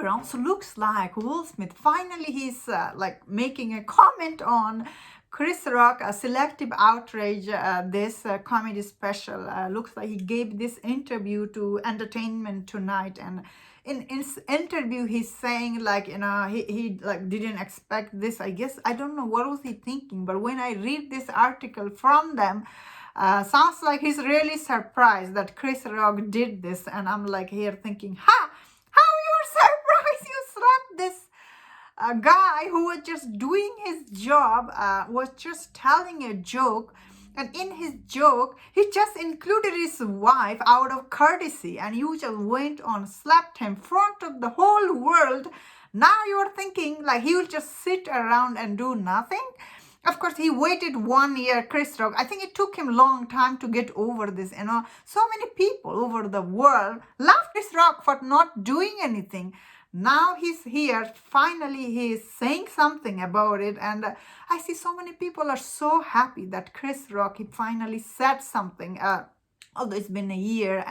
background, so looks like Will Smith finally he's like making a comment on Chris Rock, Selective Outrage, this comedy special. Looks like he gave this interview to Entertainment Tonight, and in his interview he's saying like, he like didn't expect this. I guess I don't know what was he thinking, but when I read this article from them, sounds like he's really surprised that Chris Rock did this, and I'm like here thinking, how you're surprised you slapped this guy who was just doing his job, was just telling a joke, and in his joke he just included his wife out of courtesy, and you just went on slapped him in front of the whole world. Now you're thinking like he will just sit around and do nothing. Of course, he waited 1 year, Chris Rock. I think it took him a long time to get over this. So many people over the world love Chris Rock for not doing anything. Now he's here. Finally, he's saying something about it. And I see so many people are so happy that Chris Rock, he finally said something. Although it's been a year,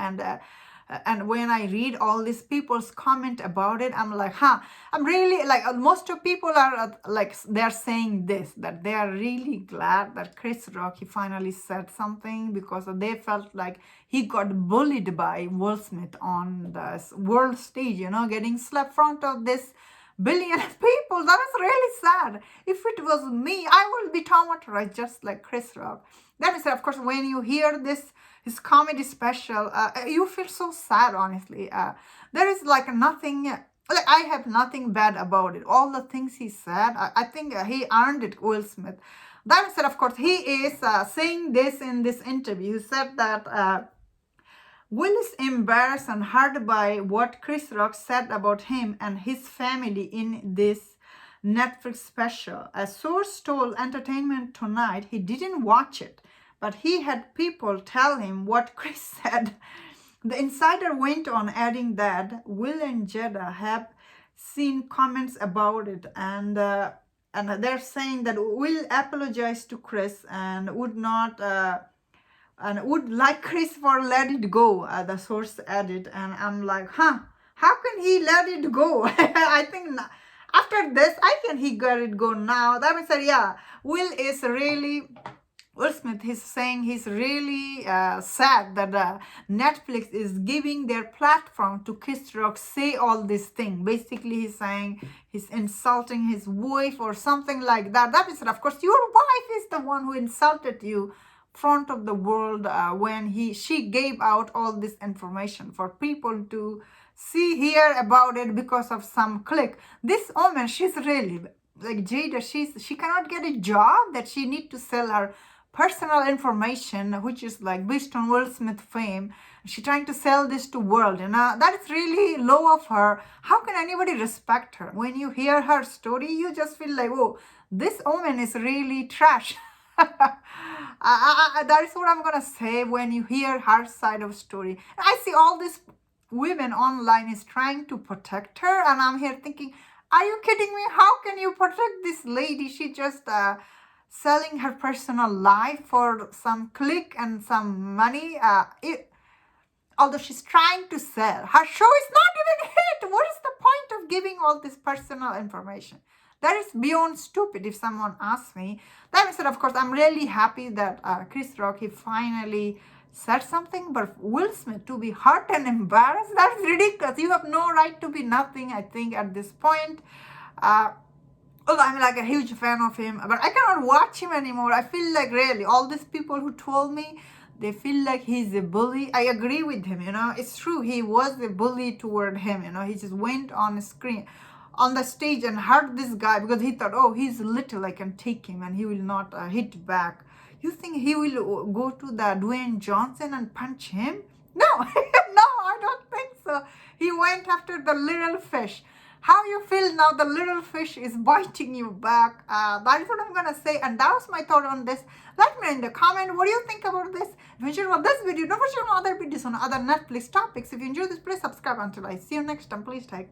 and when I read all these people's comment about it, I'm like, I'm really like, most of people are like, they're saying this, that they are really glad that Chris Rock, he finally said something, because they felt like he got bullied by Will Smith on the world stage, getting slapped in front of this billion people. That is really sad. If it was me, I would be traumatized just like Chris Rock. That is, of course, when you hear this, his comedy special, you feel so sad, honestly. There is like nothing, like I have nothing bad about it. All the things he said, I think he earned it, Will Smith. That said, of course, he is saying this in this interview. He said that Will is embarrassed and hurt by what Chris Rock said about him and his family in this Netflix special. A source told Entertainment Tonight he didn't watch it, but he had people tell him what Chris said. The insider went on, adding that Will and Jada have seen comments about it, and they're saying that Will apologized to Chris and would not and would like Chris for let it go. The source added, and I'm like, how can he let it go? I think after this, he let it go now. That means that Will Smith is saying he's really sad that Netflix is giving their platform to Chris Rock say all this thing. Basically, he's saying he's insulting his wife or something like that. That is, of course, your wife is the one who insulted you front of the world when she gave out all this information for people to hear about it because of some click. This woman, she's really like Jada. She cannot get a job that she need to sell her personal information, which is like based on Will Smith fame. She's trying to sell this to world, and that is really low of her. How can anybody respect her? When you hear her story, you just feel like, oh, this woman is really trash. That is what I'm gonna say when you hear her side of story. I see all these women online is trying to protect her, and I'm here thinking, are you kidding me? How can you protect this lady? She just selling her personal life for some click and some money. Although she's trying to sell, her show is not even hit. What is the point of giving all this personal information? That is beyond stupid, if someone asks me. That said, of course, I'm really happy that Chris Rock, he finally said something, but Will Smith to be hurt and embarrassed, that's ridiculous. You have no right to be nothing, I think, at this point. Although I'm like a huge fan of him, but I cannot watch him anymore. I feel like really, all these people who told me, they feel like he's a bully. I agree with him, It's true, he was a bully toward him, He just went on the stage and hurt this guy because he thought, oh, he's little, I can take him and he will not hit back. You think he will go to the Dwayne Johnson and punch him? No, no, I don't think so. He went after the little fish. How you feel now the little fish is biting you back? That is what I'm gonna say, and that was my thought on this. Let me know in the comment, what do you think about this? If you enjoyed this video, don't forget to watch other videos on other Netflix topics. If you enjoyed this, please subscribe. Until I see you next time, please take care.